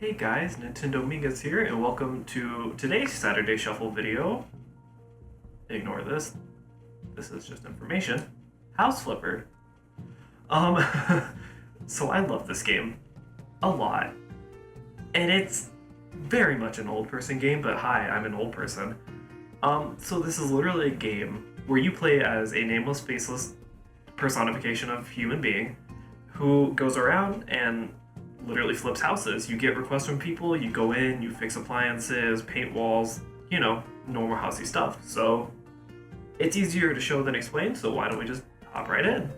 Hey guys, Nintendo Mingus here, and welcome to today's Saturday Shuffle video. Ignore this. This is just information. House Flipper. Um, so I love this game a lot, and it's very much an old person game. But hi, I'm an old person. So this is literally a game where you play as a nameless, faceless personification of human being who goes around and literally flips houses. You get requests from people, you go in, you fix appliances, paint walls, normal housey stuff. So it's easier to show than explain, so why don't we just hop right in?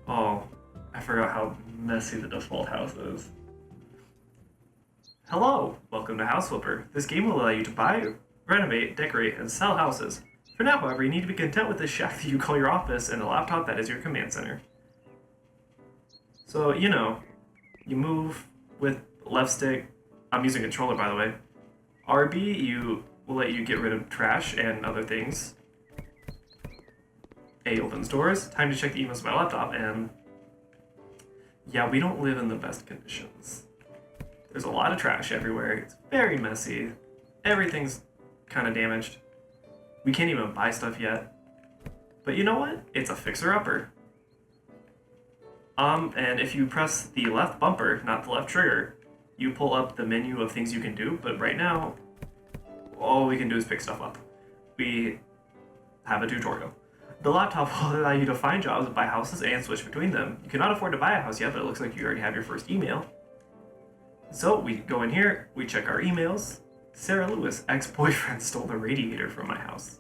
Oh, I forgot how messy the default house is. Hello, welcome to House Flipper. This game will allow you to buy, renovate, decorate, and sell houses. For now, however, you need to be content with this shack that you call your office and a laptop that is your command center. So, you move with left stick. I'm using a controller, by the way. RB, you will let you get rid of trash and other things. A opens doors. Time to check the emails of my laptop, and yeah, we don't live in the best conditions. There's a lot of trash everywhere. It's very messy. Everything's kind of damaged. We can't even buy stuff yet. But you know what? It's a fixer-upper. And if you press the left bumper, not the left trigger, you pull up the menu of things you can do, but right now, all we can do is pick stuff up. We have a tutorial. The laptop will allow you to find jobs, buy houses, and switch between them. You cannot afford to buy a house yet, but it looks like you already have your first email. So we go in here, we check our emails. Sarah Lewis, ex-boyfriend, stole the radiator from my house.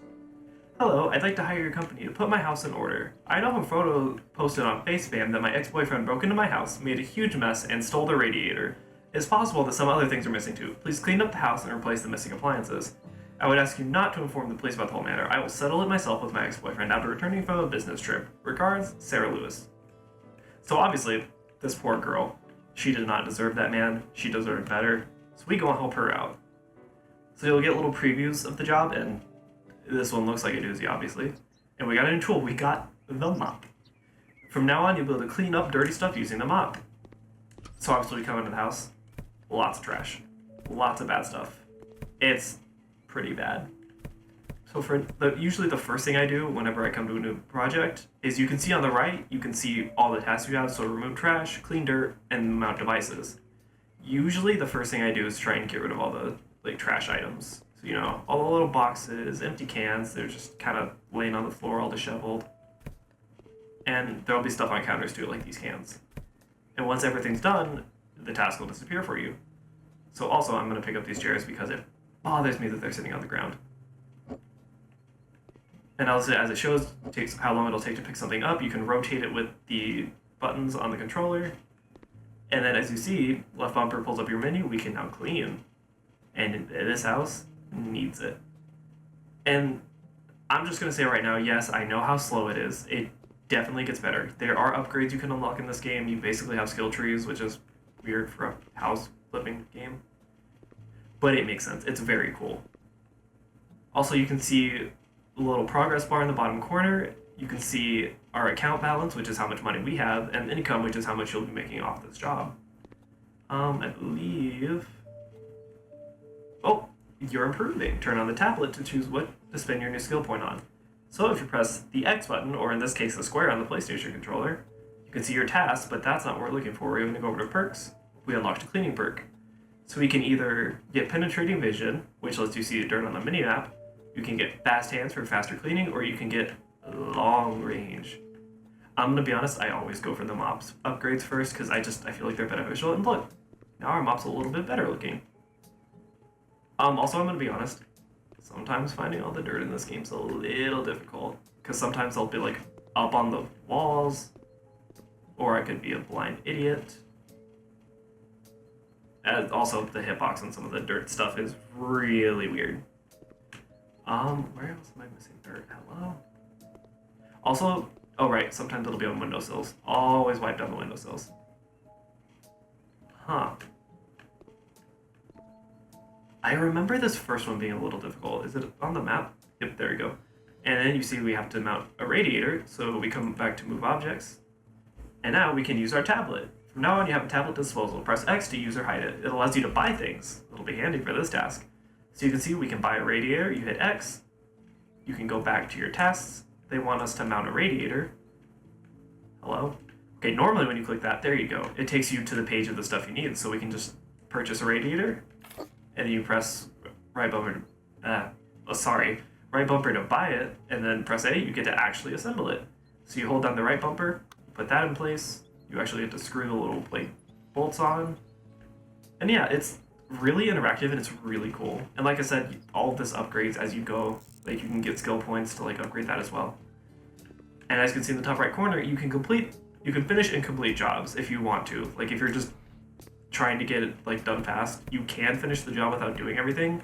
Hello, I'd like to hire your company to put my house in order. I know from a photo posted on FaceFam that my ex-boyfriend broke into my house, made a huge mess, and stole the radiator. It's possible that some other things are missing too. Please clean up the house and replace the missing appliances. I would ask you not to inform the police about the whole matter. I will settle it myself with my ex-boyfriend after returning from a business trip. Regards, Sarah Lewis. So obviously, this poor girl, she did not deserve that man. She deserved better. So we go and help her out. So you'll get little previews of the job, and this one looks like a doozy, obviously. And we got a new tool. We got the mop. From now on, you'll be able to clean up dirty stuff using the mop. So obviously, we come into the house. Lots of trash. Lots of bad stuff. It's pretty bad. So usually the first thing I do whenever I come to a new project is you can see on the right, you can see all the tasks you have. So remove trash, clean dirt, and mount devices. Usually the first thing I do is try and get rid of all the trash items. So, all the little boxes, empty cans, they're just kind of laying on the floor all disheveled. And there'll be stuff on counters too, like these cans. And once everything's done, the task will disappear for you. So also, I'm going to pick up these chairs because it bothers me that they're sitting on the ground. And also, as it shows how long it'll take to pick something up, you can rotate it with the buttons on the controller. And then as you see, left bumper pulls up your menu, we can now clean. And this house needs it. And I'm just going to say right now, yes, I know how slow it is. It definitely gets better. There are upgrades you can unlock in this game. You basically have skill trees, which is weird for a house flipping game. But it makes sense. It's very cool. Also, you can see a little progress bar in the bottom corner. You can see our account balance, which is how much money we have, and income, which is how much you'll be making off this job. I believe... Oh, you're improving. Turn on the tablet to choose what to spend your new skill point on. So if you press the X button, or in this case the square on the PlayStation controller, you can see your tasks, but that's not what we're looking for. We're going to go over to perks. We unlocked a cleaning perk. So we can either get penetrating vision, which lets you see the dirt on the mini-map, you can get fast hands for faster cleaning, or you can get long range. I'm going to be honest, I always go for the mops upgrades first, because I feel like they're beneficial. And look, now our mop's a little bit better looking. Also, I'm going to be honest, sometimes finding all the dirt in this game's a little difficult, because sometimes I'll be up on the walls, or I could be a blind idiot. And also, the hitbox on some of the dirt stuff is really weird. Where else am I missing dirt? Hello? Also, oh right, sometimes it'll be on windowsills. Always wipe down the windowsills. Huh. I remember this first one being a little difficult. Is it on the map? Yep, there you go. And then you see we have to mount a radiator, so we come back to move objects. And now we can use our tablet From now on, you have a tablet disposal. Press X to use or hide it. It allows you to buy things. It'll be handy for this task. So you can see we can buy a radiator. You hit X. You can go back to your tasks. They want us to mount a radiator. Hello? Okay, normally when you click that, there you go. It takes you to the page of the stuff you need. So we can just purchase a radiator. And you press right bumper right bumper to buy it, and then press A, you get to actually assemble it. So you hold down the right bumper, put that in place, you actually get to screw the little plate bolts on. And yeah, it's really interactive and it's really cool. And like I said, all of this upgrades as you go. Like you can get skill points to like upgrade that as well. And as you can see in the top right corner, you can finish and complete jobs if you want to. Like if you're just trying to get it like done fast, you can finish the job without doing everything.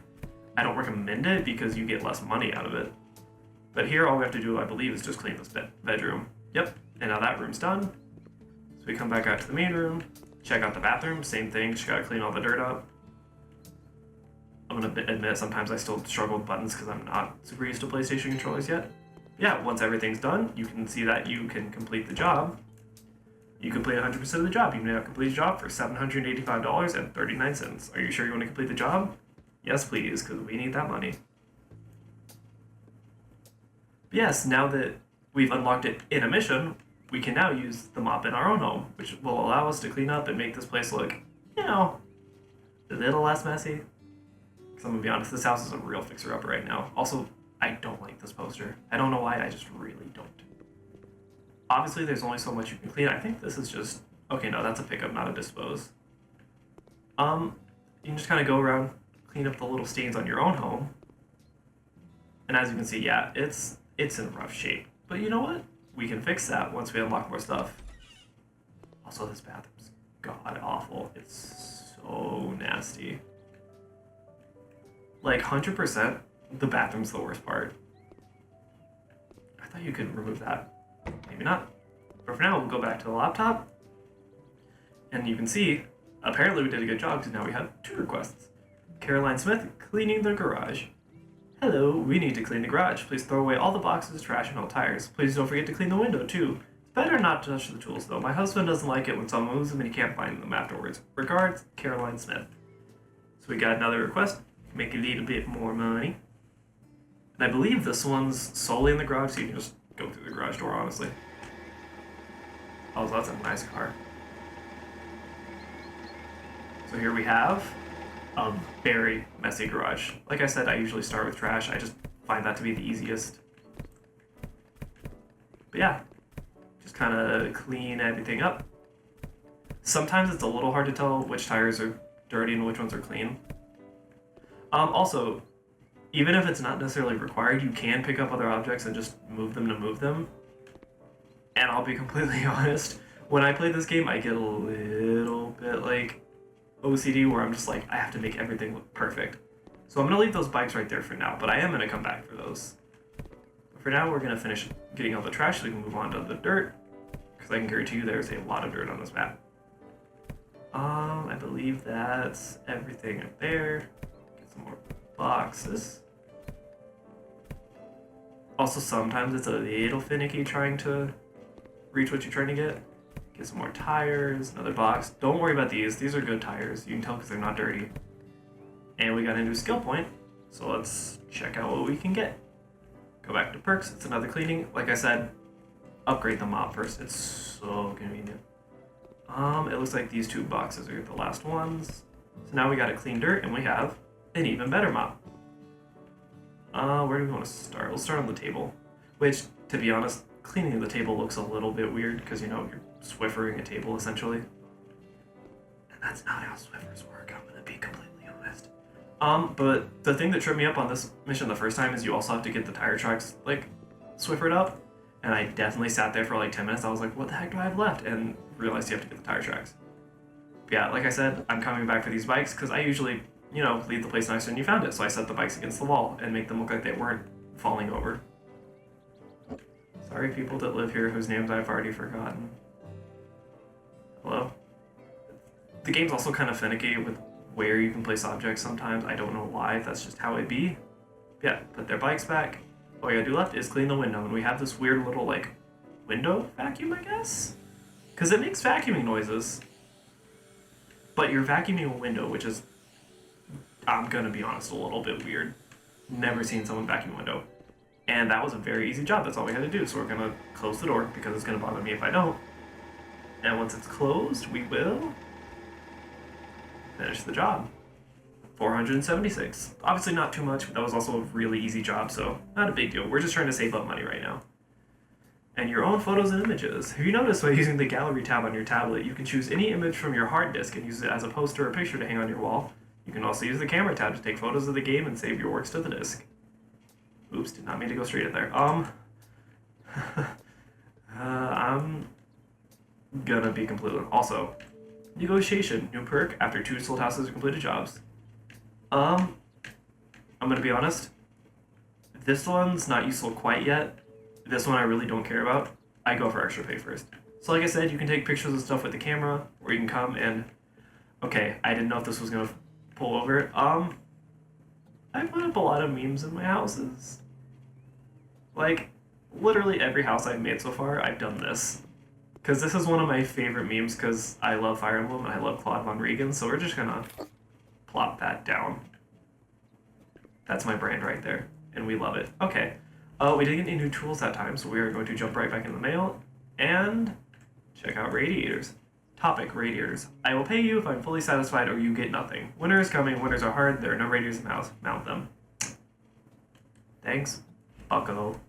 I don't recommend it because you get less money out of it. But here all we have to do, I believe, is just clean this bedroom. Yep, and now that room's done. So we come back out to the main room, check out the bathroom, same thing, just gotta clean all the dirt up. I'm gonna admit sometimes I still struggle with buttons because I'm not super used to PlayStation controllers yet. Yeah, once everything's done, you can see that you can complete the job. You complete 100% of the job. You now complete the job for $785.39. Are you sure you want to complete the job? Yes, please, because we need that money. Yes, now that we've unlocked it in a mission, we can now use the mop in our own home, which will allow us to clean up and make this place look, a little less messy. Because I'm going to be honest, this house is a real fixer-upper right now. Also, I don't like this poster. I don't know why, I just really don't. Obviously, there's only so much you can clean. I think this is just... Okay, no, that's a pickup, not a dispose. You can just kind of go around, clean up the little stains on your own home. And as you can see, yeah, it's in rough shape. But you know what? We can fix that once we unlock more stuff. Also, this bathroom's god-awful. It's so nasty. Like, 100%, the bathroom's the worst part. I thought you could remove that. Maybe not. But for now, we'll go back to the laptop. And you can see, apparently we did a good job because now we have 2 requests. Caroline Smith, cleaning the garage. Hello, we need to clean the garage. Please throw away all the boxes, trash, and old tires. Please don't forget to clean the window, too. It's better not to touch the tools, though. My husband doesn't like it when someone moves them and he can't find them afterwards. Regards, Caroline Smith. So we got another request. Make a little bit more money. And I believe this one's solely in the garage, so you can just go through the garage door, honestly. Oh, so that's a nice car. So here we have a very messy garage. Like I said, I usually start with trash. I just find that to be the easiest. But yeah, just kind of clean everything up. Sometimes it's a little hard to tell which tires are dirty and which ones are clean. Also, even if it's not necessarily required, you can pick up other objects and just move them to move them. And I'll be completely honest, when I play this game, I get a little bit like OCD where I'm just like, I have to make everything look perfect. So I'm going to leave those bikes right there for now, but I am going to come back for those. For now, we're going to finish getting all the trash so we can move on to the dirt, because I can guarantee you there's a lot of dirt on this map. I believe that's everything up there. Get some more boxes. Also, sometimes it's a little finicky trying to reach what you're trying to get. Get some more tires, another box. Don't worry about these. These are good tires. You can tell because they're not dirty. And we got a new skill point. So let's check out what we can get. Go back to perks. It's another cleaning. Like I said, upgrade the mop first. It's so convenient. It looks like these 2 boxes are the last ones. So now we got a clean dirt and we have an even better mop. Where do we want to start? We'll start on the table. Which, to be honest, cleaning the table looks a little bit weird because, you're Swiffering a table, essentially. And that's not how Swiffers work, I'm gonna be completely honest. But the thing that tripped me up on this mission the first time is you also have to get the tire tracks, Swiffered up. And I definitely sat there for like 10 minutes. I was like, what the heck do I have left? And realized you have to get the tire tracks. But yeah, like I said, I'm coming back for these bikes because I usually, leave the place nicer than you found it. So I set the bikes against the wall and make them look like they weren't falling over. Sorry, people that live here whose names I've already forgotten. Hello? The game's also kind of finicky with where you can place objects sometimes. I don't know why, that's just how it be. Yeah, put their bikes back. All you gotta do left is clean the window, and we have this weird little, window vacuum, I guess? Because it makes vacuuming noises. but you're vacuuming a window, which is, I'm gonna be honest, a little bit weird. Never seen someone vacuum a window. And that was a very easy job. That's all we had to do. So we're gonna close the door because it's gonna bother me if I don't. And once it's closed, we will finish the job. 476. Obviously not too much, but that was also a really easy job, so not a big deal. We're just trying to save up money right now. And your own photos and images. Have you noticed by using the gallery tab on your tablet, you can choose any image from your hard disk and use it as a poster or picture to hang on your wall. You can also use the camera tab to take photos of the game and save your works to the disk. Oops, did not mean to go straight in there. I'm gonna be completely... Also, negotiation. New perk after 2 sold houses or completed jobs. I'm gonna be honest. This one's not useful quite yet. This one I really don't care about. I go for extra pay first. So like I said, you can take pictures of stuff with the camera, or you can come and... Okay, I didn't know if this was gonna pull over. I put up a lot of memes in my houses. Like, literally every house I've made so far, I've done this. Because this is one of my favorite memes, because I love Fire Emblem and I love Claude Von Regan, so we're just gonna plop that down. That's my brand right there, and we love it. Okay, we didn't get any new tools that time, so we are going to jump right back in the mail and check out radiators. Topic, radiators. I will pay you if I'm fully satisfied or you get nothing. Winter is coming, winters are hard, there are no radiators in the house. Mount them. Thanks, bucko.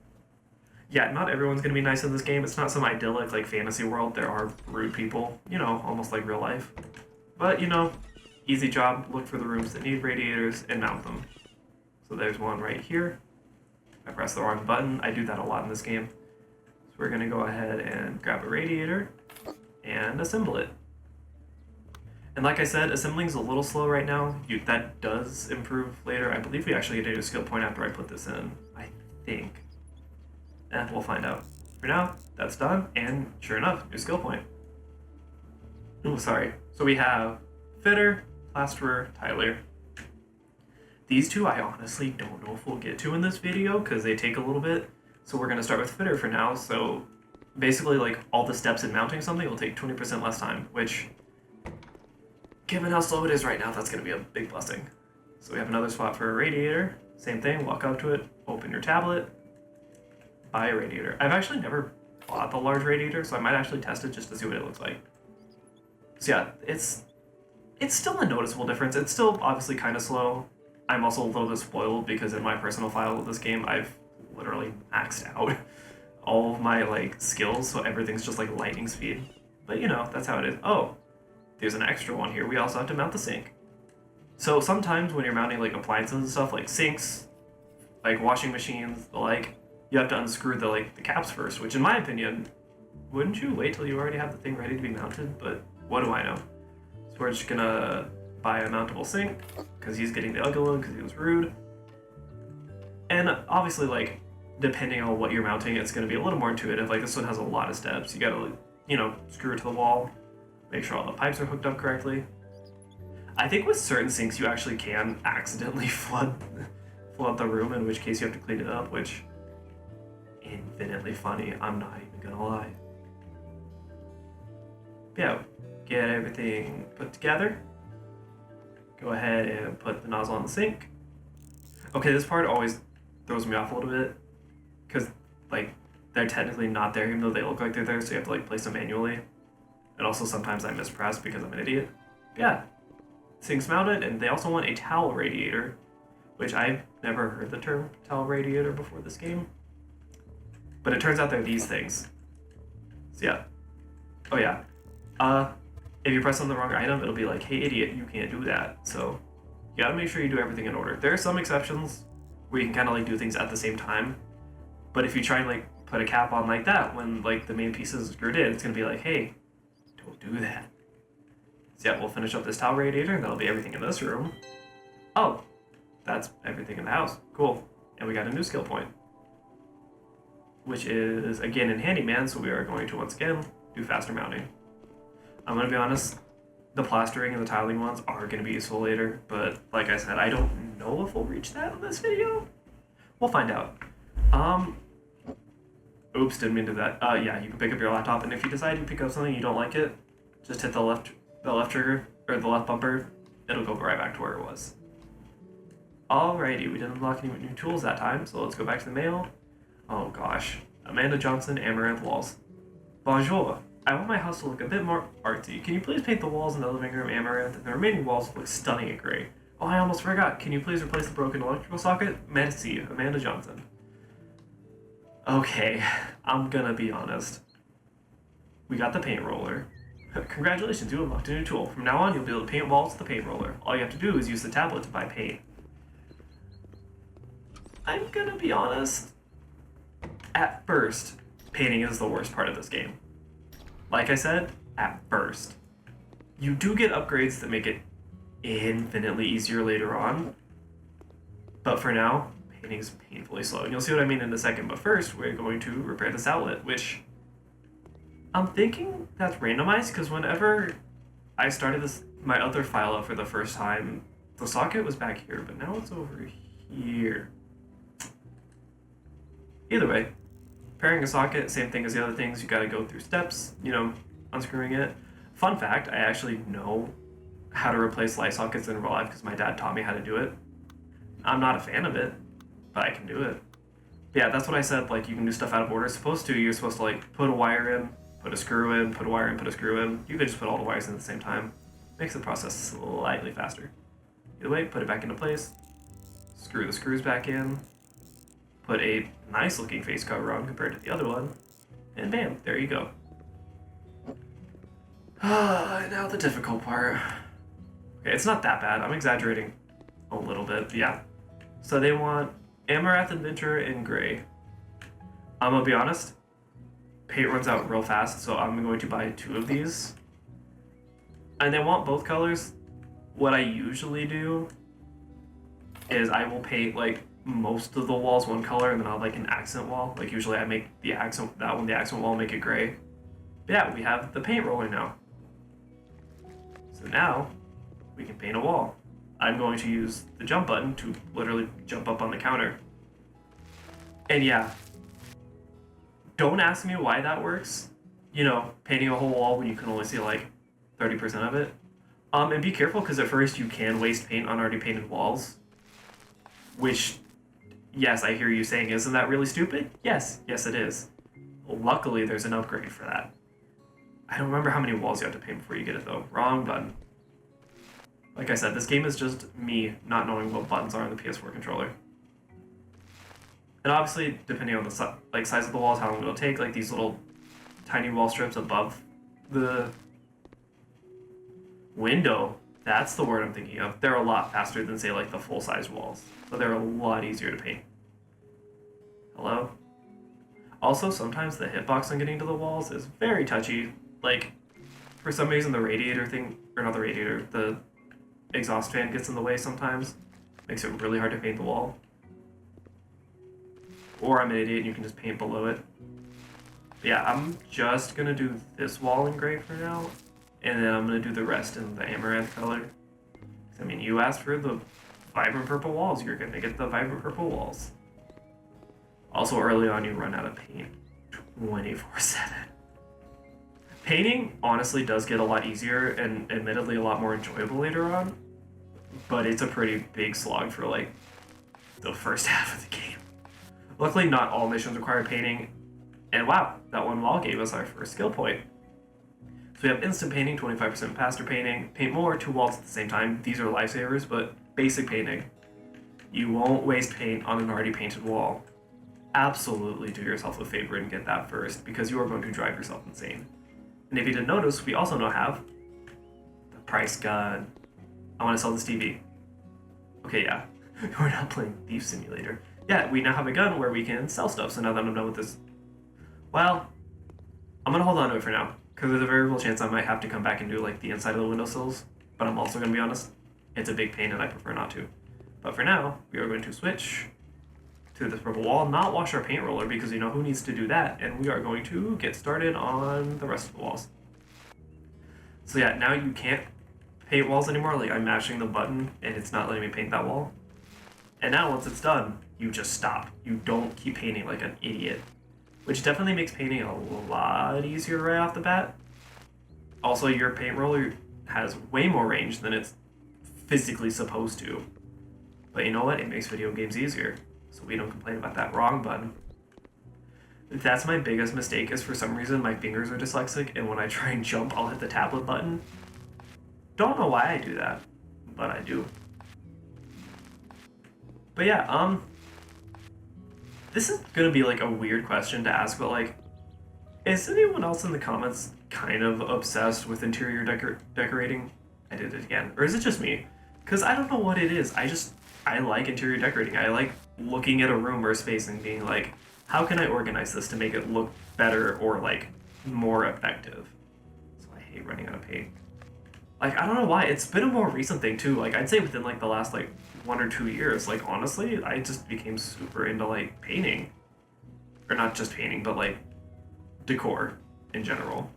Yeah, not everyone's gonna be nice in this game. It's not some idyllic, like, fantasy world. There are rude people, you know, almost like real life. But, you know, easy job. Look for the rooms that need radiators and mount them. So there's one right here. I pressed the wrong button. I do that a lot in this game. So we're gonna go ahead and grab a radiator and assemble it. And like I said, assembling's a little slow right now. That does improve later. I believe we actually get a skill point after I put this in. I think. We'll find out. For now, that's done, and sure enough, new skill point. Oh, sorry. So we have Fitter, Plasterer, Tiler. These two I honestly don't know if we'll get to in this video, because they take a little bit. So we're going to start with Fitter for now. So basically, like, all the steps in mounting something will take 20% less time, which, given how slow it is right now, that's going to be a big blessing. So we have another spot for a radiator. Same thing, walk up to it, open your tablet, buy a radiator. I've actually never bought the large radiator, so I might actually test it just to see what it looks like. So yeah, it's still a noticeable difference. It's still obviously kind of slow. I'm also a little bit spoiled because in my personal file of this game, I've literally maxed out all of my, like, skills, so everything's just like lightning speed. But you know, that's how it is. Oh, there's an extra one here. We also have to mount the sink. So sometimes when you're mounting, like, appliances and stuff, like sinks, like washing machines, the like, you have to unscrew the caps first, which in my opinion, wouldn't you wait till you already have the thing ready to be mounted? But what do I know? So we're just gonna buy a mountable sink, because he's getting the ugly one because he was rude. And obviously, like, depending on what you're mounting, it's gonna be a little more intuitive. Like, this one has a lot of steps. You gotta, you know, screw it to the wall, make sure all the pipes are hooked up correctly. I think with certain sinks, you actually can accidentally flood the room, in which case you have to clean it up, which... infinitely funny, I'm not even gonna lie. Yeah, get everything put together. Go ahead and put the nozzle on the sink. Okay, this part always throws me off a little bit, because, like, they're technically not there even though they look like they're there, so you have to, like, place them manually. And also sometimes I mispress because I'm an idiot. Yeah, sink's mounted, and they also want a towel radiator, which I've never heard the term towel radiator before this game. But it turns out they're these things. So yeah. Oh yeah. If you press on the wrong item, it'll be like, hey idiot, you can't do that. So you gotta make sure you do everything in order. There are some exceptions where you can kind of like do things at the same time. But if you try and like put a cap on like that when like the main piece is screwed in, it's gonna be like, hey, don't do that. So yeah, we'll finish up this towel radiator and that'll be everything in this room. Oh, that's everything in the house. Cool. And we got a new skill point, which is, again, in Handyman, so we are going to, once again, do faster mounting. I'm going to be honest, the plastering and the tiling ones are going to be useful later, but like I said, I don't know if we'll reach that in this video. We'll find out. Oops, didn't mean to do that. Yeah, you can pick up your laptop, and if you decide to pick up something you don't like it, just hit the left the left trigger, or the left bumper, it'll go right back to where it was. Alrighty, we didn't unlock any new tools that time, so let's go back to the mail. Oh gosh. Amanda Johnson, Amaranth Walls. Bonjour. I want my house to look a bit more artsy. Can you please paint the walls in the living room amaranth and the remaining walls look stunning and gray? Oh, I almost forgot. Can you please replace the broken electrical socket? Merci, Amanda Johnson. Okay, I'm gonna be honest. We got the paint roller. Congratulations, you unlocked a new tool. From now on, you'll be able to paint walls with the paint roller. All you have to do is use the tablet to buy paint. I'm gonna be honest. At first, painting is the worst part of this game. Like I said, at first. You do get upgrades that make it infinitely easier later on. But for now, painting is painfully slow. And you'll see what I mean in a second. But first, we're going to repair this outlet, which I'm thinking that's randomized because whenever I started my other file up for the first time, the socket was back here, but now it's over here. Either way, repairing a socket, same thing as the other things. You gotta go through steps, unscrewing it. Fun fact, I actually know how to replace light sockets in real life because my dad taught me how to do it. I'm not a fan of it, but I can do it. Yeah, that's what I said, like, you can do stuff out of order. You're supposed to, like, put a wire in, put a screw in, put a wire in, put a screw in. You could just put all the wires in at the same time. Makes the process slightly faster. Either way, put it back into place. Screw the screws back in. Put a nice looking face cover on compared to the other one. And bam, there you go. Now the difficult part. Okay, it's not that bad. I'm exaggerating a little bit, yeah. So they want Amaranth Adventure in gray. I'm gonna be honest, paint runs out real fast, so I'm going to buy 2 of these. And they want both colors. What I usually do is I will paint like most of the walls one color and then I'll have like an accent wall. Like usually I make the accent wall, make it gray. But yeah, we have the paint roller now. So now we can paint a wall. I'm going to use the jump button to literally jump up on the counter. And yeah, don't ask me why that works. Painting a whole wall when you can only see like 30% of it. And be careful because at first you can waste paint on already painted walls. Which, yes, I hear you saying, isn't that really stupid? Yes it is. Luckily, there's an upgrade for that. I don't remember how many walls you have to paint before you get it though. Wrong button. Like I said, this game is just me not knowing what buttons are on the PS4 controller. And obviously, depending on the size of the walls, how long it'll take, like these little tiny wall strips above the window, that's the word I'm thinking of. They're a lot faster than, say, like the full-size walls. So they're a lot easier to paint. Hello? Also, sometimes the hitbox on getting to the walls is very touchy. Like, for some reason the radiator thing, or not the radiator, the exhaust fan gets in the way sometimes. Makes it really hard to paint the wall. Or I'm an idiot and you can just paint below it. But yeah, I'm just gonna do this wall in gray for now. And then I'm gonna do the rest in the amaranth color. I mean, you asked for the vibrant purple walls, you're gonna get the vibrant purple walls. Also, early on, you run out of paint 24/7. Painting, honestly, does get a lot easier and admittedly a lot more enjoyable later on. But it's a pretty big slog for, like, the first half of the game. Luckily, not all missions require painting. And wow, that one wall gave us our first skill point. So we have instant painting, 25% faster painting, paint more, 2 walls at the same time. These are lifesavers, but basic painting. You won't waste paint on an already painted wall. Absolutely do yourself a favor and get that first, because you are going to drive yourself insane. And if you didn't notice, we also now have the price gun. I want to sell this TV. Okay, yeah, we're not playing Thief Simulator. Yeah, we now have a gun where we can sell stuff, so now that I'm done with this, well, I'm going to hold on to it for now. Because there's a very real chance I might have to come back and do like the inside of the windowsills. But I'm also going to be honest, it's a big pain and I prefer not to. But for now, we are going to switch to this purple wall, not wash our paint roller because who needs to do that. And we are going to get started on the rest of the walls. So yeah, now you can't paint walls anymore. Like I'm mashing the button and it's not letting me paint that wall. And now once it's done, you just stop. You don't keep painting like an idiot. Which definitely makes painting a lot easier right off the bat. Also, your paint roller has way more range than it's physically supposed to. But you know what? It makes video games easier. So we don't complain about that. Wrong button. That's my biggest mistake, is for some reason my fingers are dyslexic, and when I try and jump, I'll hit the tablet button. Don't know why I do that, but I do. But yeah, this is gonna be like a weird question to ask, but like, is anyone else in the comments kind of obsessed with interior decorating? I did it again. Or is it just me? Because I don't know what it is. I like interior decorating. I like looking at a room or a space and being like, how can I organize this to make it look better or like more effective? So I hate running out of paint. Like, I don't know why. It's been a more recent thing too. Like, I'd say within like the last like 1 or 2 years. Like, honestly, I just became super into like painting. Or not just painting, but like decor in general.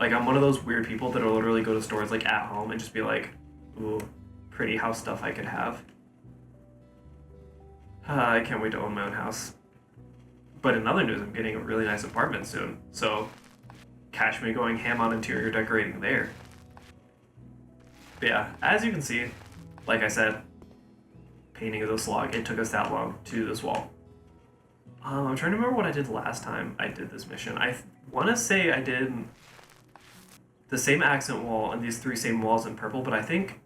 Like, I'm one of those weird people that'll literally go to stores like at home and just be like, ooh, pretty house stuff I could have. I can't wait to own my own house. But in other news, I'm getting a really nice apartment soon. So catch me going ham on interior decorating there. But yeah, as you can see, like I said, painting is a slog. It took us that long to do this wall. I'm trying to remember what I did last time I did this mission. I want to say I did the same accent wall and these 3 same walls in purple, but I think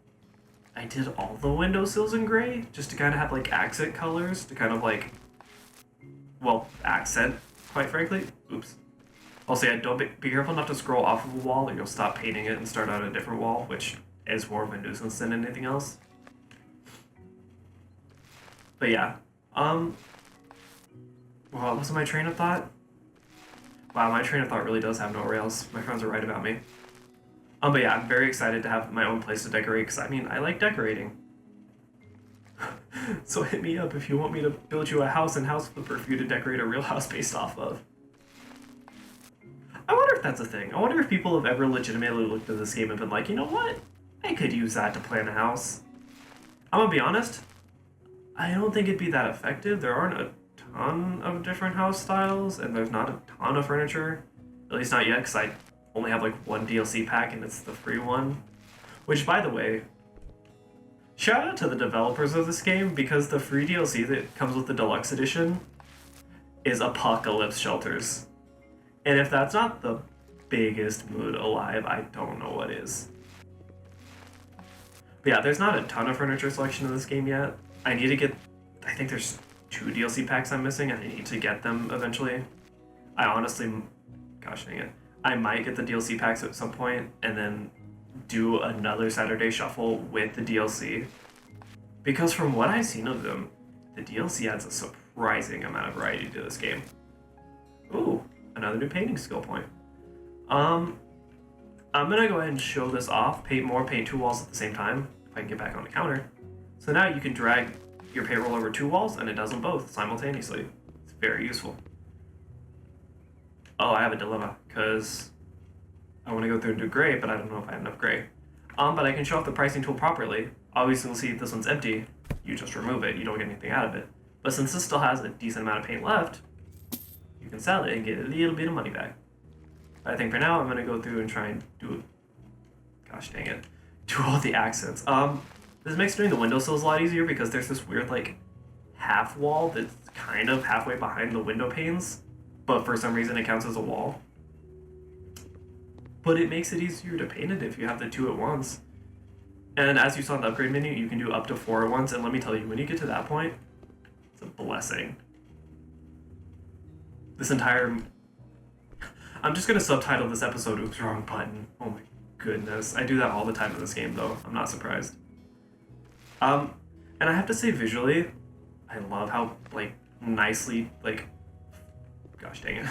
I did all the windowsills in gray, just to kind of have like accent colors to kind of like, well, accent, quite frankly. Oops. Also, yeah, don't be careful not to scroll off of a wall or you'll stop painting it and start on a different wall, which is more of a nuisance than anything else. But yeah, well, what was my train of thought? Wow, my train of thought really does have no rails. My friends are right about me. But yeah, I'm very excited to have my own place to decorate, because I mean, I like decorating. So hit me up if you want me to build you a house and house flipper for you to decorate a real house based off of. I wonder if that's a thing. I wonder if people have ever legitimately looked at this game and been like, you know what? I could use that to plan a house. I'm gonna be honest, I don't think it'd be that effective. There aren't a ton of different house styles, and there's not a ton of furniture. At least not yet, because I only have like 1 DLC pack, and it's the free one. Which, by the way, shout out to the developers of this game, because the free DLC that comes with the deluxe edition is Apocalypse Shelters. And if that's not the biggest mood alive, I don't know what is. But yeah, there's not a ton of furniture selection in this game yet. I need to get, I think there's 2 DLC packs I'm missing, and I need to get them eventually. I honestly, gosh dang it, I might get the DLC packs at some point and then do another Saturday Shuffle with the DLC. Because from what I've seen of them, the DLC adds a surprising amount of variety to this game. Ooh, another new painting skill point. I'm gonna go ahead and show this off, paint 2 walls at the same time, if I can get back on the counter. So now you can drag your paint roll over 2 walls and it does them both simultaneously. It's very useful. Oh, I have a dilemma, because I want to go through and do gray, but I don't know if I have enough gray. But I can show off the pricing tool properly. Obviously, you'll see if this one's empty, you just remove it, you don't get anything out of it. But since this still has a decent amount of paint left, you can sell it and get a little bit of money back. But I think for now, I'm going to go through and try and do, gosh dang it, do all the accents. This makes doing the windowsills a lot easier, because there's this weird, like, half wall that's kind of halfway behind the window panes, but for some reason it counts as a wall. But it makes it easier to paint it if you have the 2 at once. And as you saw in the upgrade menu, you can do up to 4 at once, and let me tell you, when you get to that point, it's a blessing. This entire... I'm just going to subtitle this episode, Oops, Wrong Button. Oh my goodness. I do that all the time in this game, though. I'm not surprised. And I have to say, visually, I love how, like, nicely, like, gosh dang it,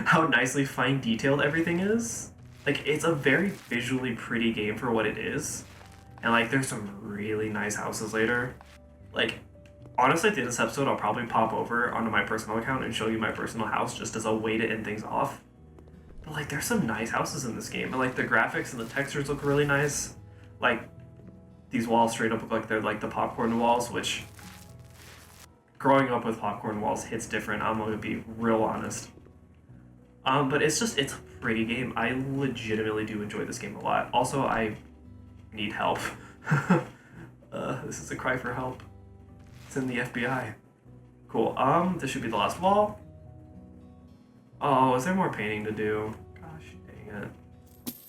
how nicely fine-detailed everything is. Like, it's a very visually pretty game for what it is. And, like, there's some really nice houses later. Like, honestly, at the end of this episode, I'll probably pop over onto my personal account and show you my personal house just as a way to end things off. But, like, there's some nice houses in this game. And, like, the graphics and the textures look really nice. Like, these walls straight up look like they're, like, the popcorn walls, which... growing up with popcorn walls hits different, I'm gonna be real honest. But it's pretty game. I legitimately do enjoy this game a lot. Also, I need help. This is a cry for help. It's in the FBI. Cool. This should be the last wall. Oh, is there more painting to do? Gosh, dang it.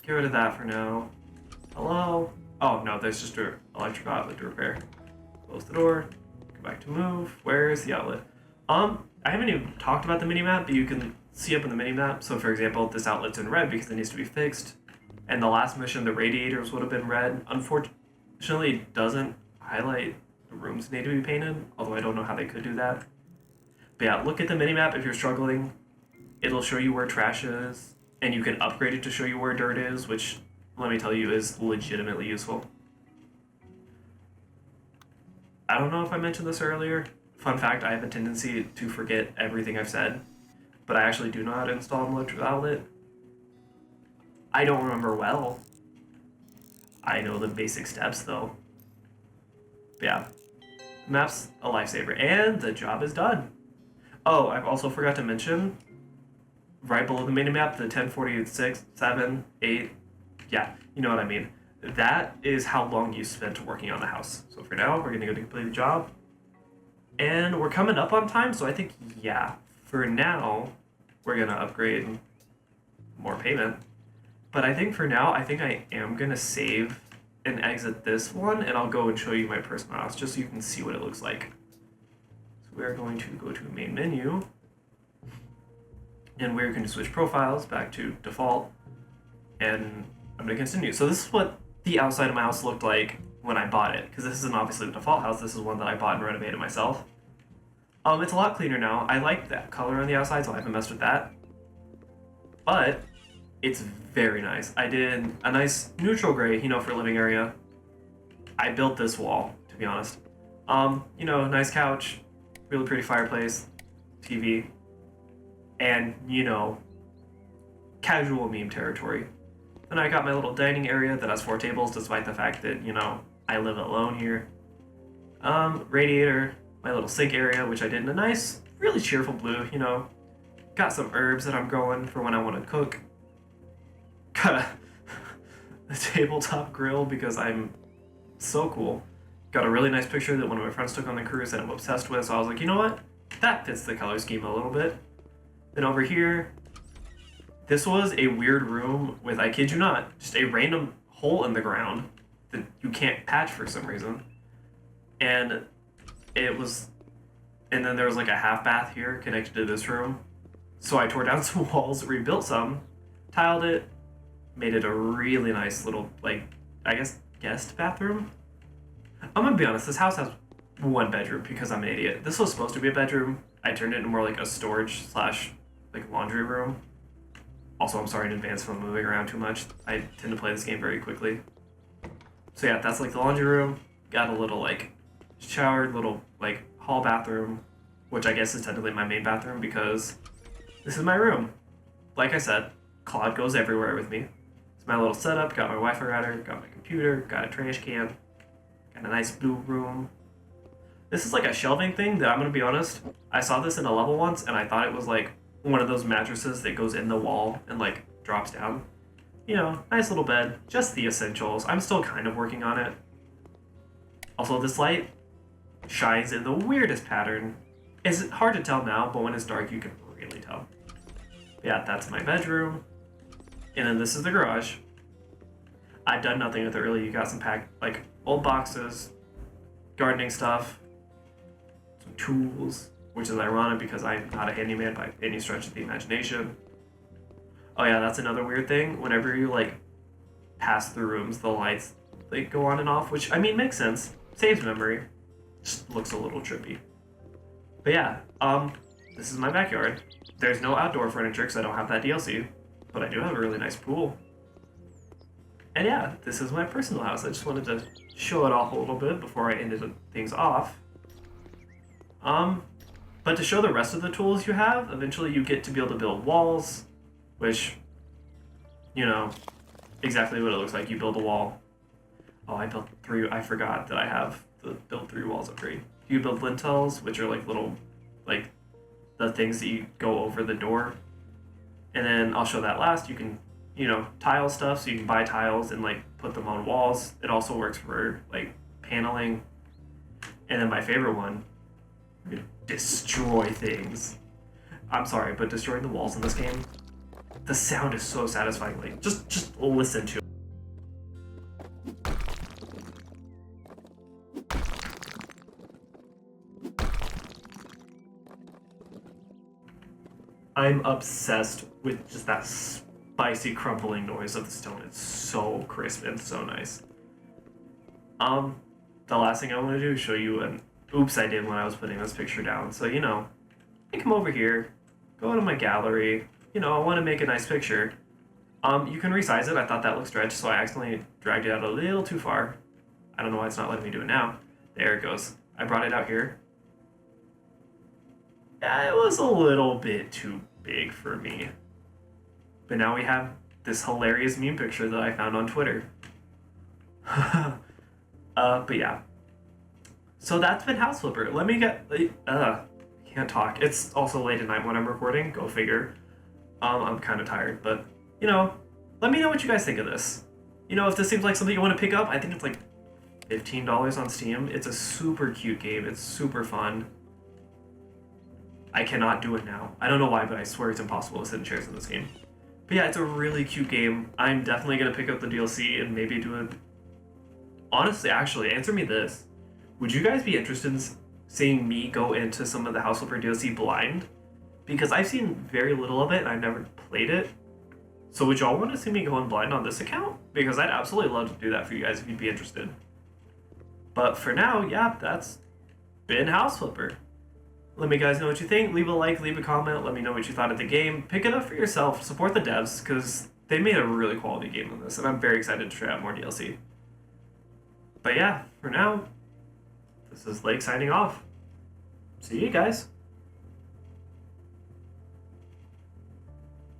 Get rid of that for now. Hello? Oh, no, there's just an electric outlet to repair. Close the door. Go back to move. Where is the outlet? I haven't even talked about the minimap, but you can see up in the minimap. So, for example, this outlet's in red because it needs to be fixed. And the last mission, the radiators would have been red. Unfortunately, it doesn't highlight the rooms need to be painted, although I don't know how they could do that. But yeah, look at the minimap if you're struggling. It'll show you where trash is, and you can upgrade it to show you where dirt is, which, let me tell you, is legitimately useful. I don't know if I mentioned this earlier. Fun fact, I have a tendency to forget everything I've said, but I actually do know how to install an electric outlet. I don't remember well. I know the basic steps, though. But yeah, map's a lifesaver, and the job is done. Oh, I also forgot to mention, right below the minimap, the 1046, 7, 8, yeah, you know what I mean. That is how long you spent working on the house. So for now, we're going to go to complete the job. And we're coming up on time, so I think, yeah, for now, we're going to upgrade more payment. But I think for now, I think I am going to save and exit this one, and I'll go and show you my personal house, just so you can see what it looks like. So we're going to go to main menu, and we're going to switch profiles back to default, and I'm going to continue. So this is what the outside of my house looked like when I bought it, because this isn't obviously the default house. This is one that I bought and renovated myself. It's a lot cleaner now. I like that color on the outside, so I haven't messed with that. But it's very nice. I did a nice neutral gray, for living area. I built this wall, to be honest. Nice couch, really pretty fireplace, TV, and, casual meme territory. Then I got my little dining area that has 4 tables, despite the fact that, I live alone here. Radiator, my little sink area, which I did in a nice, really cheerful blue, Got some herbs that I'm growing for when I want to cook. Got a tabletop grill because I'm so cool. Got a really nice picture that one of my friends took on the cruise that I'm obsessed with, so I was like, you know what? That fits the color scheme a little bit. Then over here, this was a weird room with, I kid you not, just a random hole in the ground that you can't patch for some reason. And and then there was like a half bath here connected to this room. So I tore down some walls, rebuilt some, tiled it, made it a really nice little, guest bathroom. I'm gonna be honest, this house has 1 bedroom because I'm an idiot. This was supposed to be a bedroom. I turned it into more like a storage / laundry room. Also, I'm sorry in advance for moving around too much. I tend to play this game very quickly. So yeah, that's the laundry room. Got a little shower, little hall bathroom, which I guess is technically my main bathroom because this is my room. Like I said, Claude goes everywhere with me. It's my little setup. Got my Wi-Fi router, got my computer, got a trash can, got a nice blue room. This is a shelving thing that I'm gonna be honest. I saw this in a level once and I thought it was one of those mattresses that goes in the wall and drops down. Nice little bed, just the essentials. I'm still kind of working on it. Also, this light shines in the weirdest pattern. It's hard to tell now, but when it's dark, you can really tell. Yeah, that's my bedroom. And then this is the garage. I've done nothing with it really. You got some packed, old boxes, gardening stuff, some tools, which is ironic because I'm not a handyman by any stretch of the imagination. Oh yeah, that's another weird thing. Whenever you, pass through rooms, the lights, go on and off, which, makes sense. Saves memory. Just looks a little trippy. But yeah, this is my backyard. There's no outdoor furniture because I don't have that DLC, but I do have a really nice pool. And yeah, this is my personal house. I just wanted to show it off a little bit before I ended things off. But to show the rest of the tools you have, eventually you get to be able to build walls, which, exactly what it looks like. You build a wall. Oh, I built 3. I forgot that I have the build 3 walls upgrade. You build lintels, which are little, the things that you go over the door. And then I'll show that last. You can, tile stuff, so you can buy tiles and like put them on walls. It also works for like paneling. And then my favorite one, destroy things. I'm sorry, but destroying the walls in this game, the sound is so satisfying. Like just listen to it. I'm obsessed with just that spicy crumpling noise of the stone. It's so crisp and so nice. The last thing I want to do is show you an oops I did when I was putting this picture down. So, I come over here, go into my gallery, I want to make a nice picture. You can resize it. I thought that looked stretched, so I accidentally dragged it out a little too far. I don't know why it's not letting me do it now. There it goes. I brought it out here. Yeah, it was a little bit too big for me. But now we have this hilarious meme picture that I found on Twitter. But yeah. So that's been House Flipper. Let me get... can't talk. It's also late at night when I'm recording. Go figure. I'm kind of tired, but, let me know what you guys think of this. If this seems like something you want to pick up, I think it's like $15 on Steam. It's a super cute game. It's super fun. I cannot do it now. I don't know why, but I swear it's impossible to sit in chairs in this game. But yeah, it's a really cute game. I'm definitely going to pick up the DLC and maybe do it. Honestly, actually, answer me this. Would you guys be interested in seeing me go into some of the House Flipper DLC blind? Because I've seen very little of it and I've never played it. So would y'all want to see me go in blind on this account? Because I'd absolutely love to do that for you guys if you'd be interested. But for now, yeah, that's been House Flipper. Let me guys know what you think. Leave a like, leave a comment. Let me know what you thought of the game. Pick it up for yourself. Support the devs because they made a really quality game on this. And I'm very excited to try out more DLC. But yeah, for now, this is Lake signing off. See you guys.